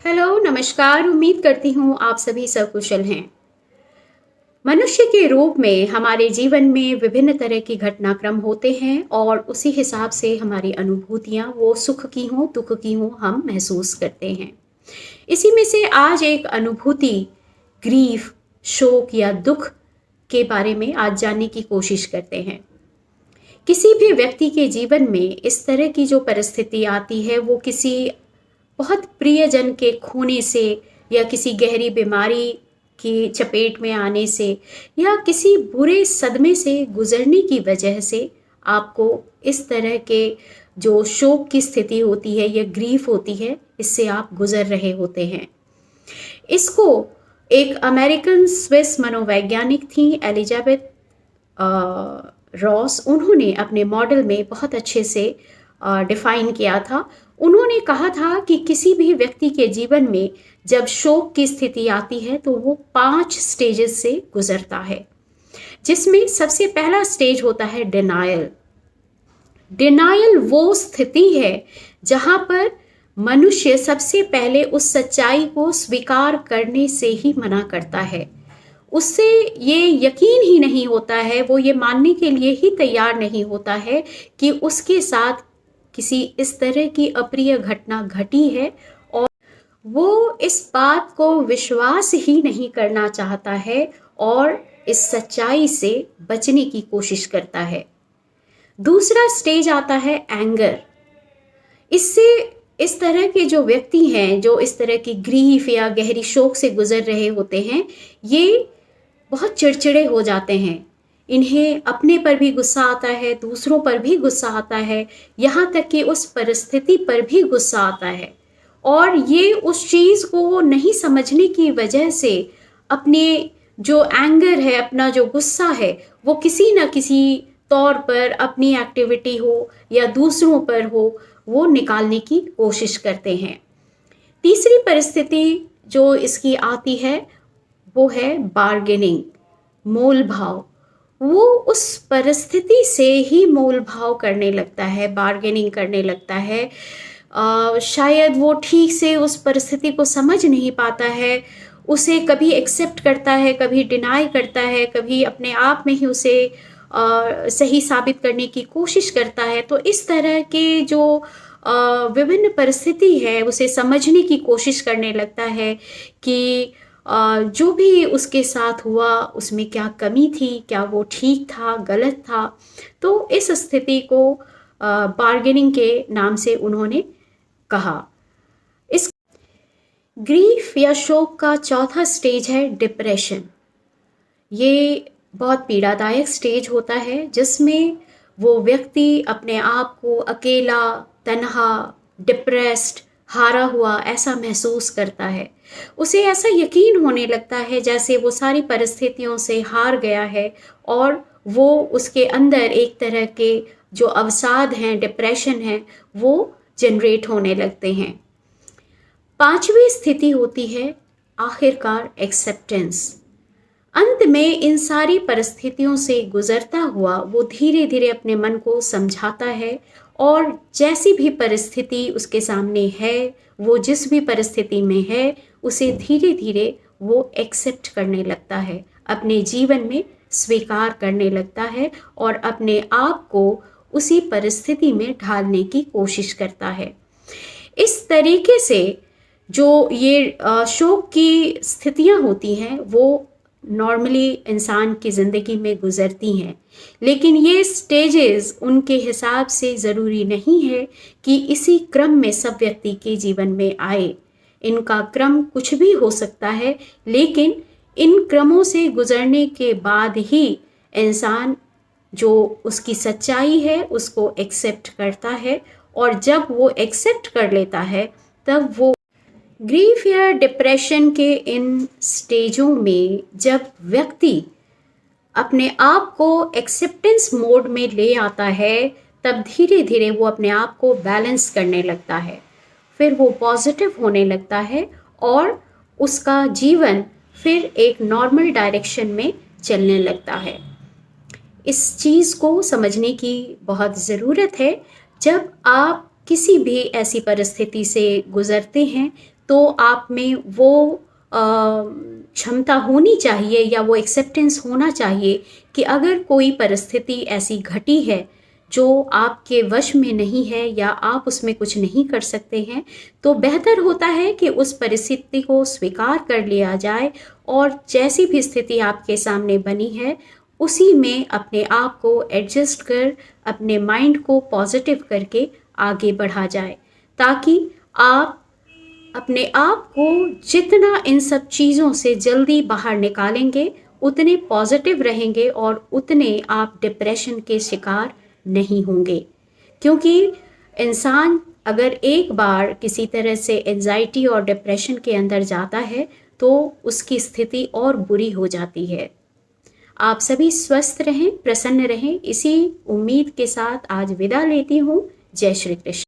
Hello, नमस्कार। उम्मीद करती हूँ आप सभी सकुशल हैं। मनुष्य के रूप में हमारे जीवन में विभिन्न तरह की घटनाक्रम होते हैं और उसी हिसाब से हमारी अनुभूतियाँ वो सुख की हों, दुख की हों, हम महसूस करते हैं। इसी में से आज एक अनुभूति ग्रीफ, शोक या दुख के बारे में आज जानने की कोशिश करते हैं। किसी भी व्यक्ति के जीवन में इस तरह की जो परिस्थिति आती है वो किसी बहुत प्रियजन के खोने से या किसी गहरी बीमारी की चपेट में आने से या किसी बुरे सदमे से गुजरने की वजह से आपको इस तरह के जो शोक की स्थिति होती है या ग्रीफ होती है, इससे आप गुजर रहे होते हैं। इसको एक अमेरिकन स्विस मनोवैज्ञानिक थी एलिजाबेथ रॉस, उन्होंने अपने मॉडल में बहुत अच्छे से डिफाइन किया था। उन्होंने कहा था कि किसी भी व्यक्ति के जीवन में जब शोक की स्थिति आती है तो वो 5 स्टेजेस से गुजरता है, जिसमें सबसे पहला स्टेज होता है डिनायल। डिनायल वो स्थिति है जहां पर मनुष्य सबसे पहले उस सच्चाई को स्वीकार करने से ही मना करता है। उससे ये यकीन ही नहीं होता है, वो ये मानने के लिए ही तैयार नहीं होता है कि उसके साथ किसी इस तरह की अप्रिय घटना घटी है, और वो इस बात को विश्वास ही नहीं करना चाहता है और इस सच्चाई से बचने की कोशिश करता है। दूसरा स्टेज आता है एंगर। इससे इस तरह के जो व्यक्ति हैं, जो इस तरह की ग्रीफ या गहरी शोक से गुजर रहे होते हैं, ये बहुत चिड़चिड़े हो जाते हैं। इन्हें अपने पर भी गुस्सा आता है, दूसरों पर भी गुस्सा आता है, यहाँ तक कि उस परिस्थिति पर भी गुस्सा आता है। और ये उस चीज़ को नहीं समझने की वजह से अपने जो एंगर है, अपना जो गुस्सा है, वो किसी न किसी तौर पर अपनी एक्टिविटी हो या दूसरों पर हो, वो निकालने की कोशिश करते हैं। तीसरी परिस्थिति जो इसकी आती है वो है बार्गेनिंग, मोल भाव। वो उस परिस्थिति से ही मोल भाव करने लगता है, बार्गेनिंग करने लगता है। शायद वो ठीक से उस परिस्थिति को समझ नहीं पाता है, उसे कभी एक्सेप्ट करता है, कभी डिनाई करता है, कभी अपने आप में ही उसे सही साबित करने की कोशिश करता है। तो इस तरह के जो विभिन्न परिस्थिति है उसे समझने की कोशिश करने लगता है कि जो भी उसके साथ हुआ उसमें क्या कमी थी, क्या वो ठीक था, गलत था। तो इस स्थिति को बार्गेनिंग के नाम से उन्होंने कहा। इस ग्रीफ या शोक का चौथा स्टेज है डिप्रेशन। ये बहुत पीड़ादायक स्टेज होता है जिसमें वो व्यक्ति अपने आप को अकेला, तन्हा, डिप्रेस्ड, हारा हुआ ऐसा महसूस करता है। उसे ऐसा यकीन होने लगता है जैसे वो सारी परिस्थितियों से हार गया है और वो उसके अंदर एक तरह के जो अवसाद हैं, डिप्रेशन है, वो जनरेट होने लगते हैं। पांचवी स्थिति होती है आखिरकार एक्सेप्टेंस। अंत में इन सारी परिस्थितियों से गुजरता हुआ वो धीरे धीरे अपने मन को समझाता है और जैसी भी परिस्थिति उसके सामने है, वो जिस भी परिस्थिति में है, उसे धीरे धीरे वो एक्सेप्ट करने लगता है, अपने जीवन में स्वीकार करने लगता है और अपने आप को उसी परिस्थिति में ढालने की कोशिश करता है। इस तरीके से जो ये शोक की स्थितियां होती हैं वो नॉर्मली इंसान की ज़िंदगी में गुजरती हैं, लेकिन ये स्टेजेस उनके हिसाब से ज़रूरी नहीं है कि इसी क्रम में सब व्यक्ति के जीवन में आए। इनका क्रम कुछ भी हो सकता है, लेकिन इन क्रमों से गुजरने के बाद ही इंसान जो उसकी सच्चाई है उसको एक्सेप्ट करता है, और जब वो एक्सेप्ट कर लेता है तब वो ग्रीफ या डिप्रेशन के इन स्टेजों में जब व्यक्ति अपने आप को एक्सेप्टेंस मोड में ले आता है, तब धीरे धीरे वो अपने आप को बैलेंस करने लगता है, फिर वो पॉजिटिव होने लगता है और उसका जीवन फिर एक नॉर्मल डायरेक्शन में चलने लगता है। इस चीज़ को समझने की बहुत ज़रूरत है। जब आप किसी भी ऐसी परिस्थिति से गुजरते हैं तो आप में वो क्षमता होनी चाहिए या वो एक्सेप्टेंस होना चाहिए कि अगर कोई परिस्थिति ऐसी घटी है जो आपके वश में नहीं है या आप उसमें कुछ नहीं कर सकते हैं, तो बेहतर होता है कि उस परिस्थिति को स्वीकार कर लिया जाए और जैसी भी स्थिति आपके सामने बनी है उसी में अपने आप को एडजस्ट कर अपने माइंड को पॉजिटिव करके आगे बढ़ा जाए, ताकि आप अपने आप को जितना इन सब चीज़ों से जल्दी बाहर निकालेंगे उतने पॉजिटिव रहेंगे और उतने आप डिप्रेशन के शिकार नहीं होंगे। क्योंकि इंसान अगर एक बार किसी तरह से एंजाइटी और डिप्रेशन के अंदर जाता है तो उसकी स्थिति और बुरी हो जाती है। आप सभी स्वस्थ रहें, प्रसन्न रहें, इसी उम्मीद के साथ आज विदा लेती हूँ। जय श्री कृष्ण।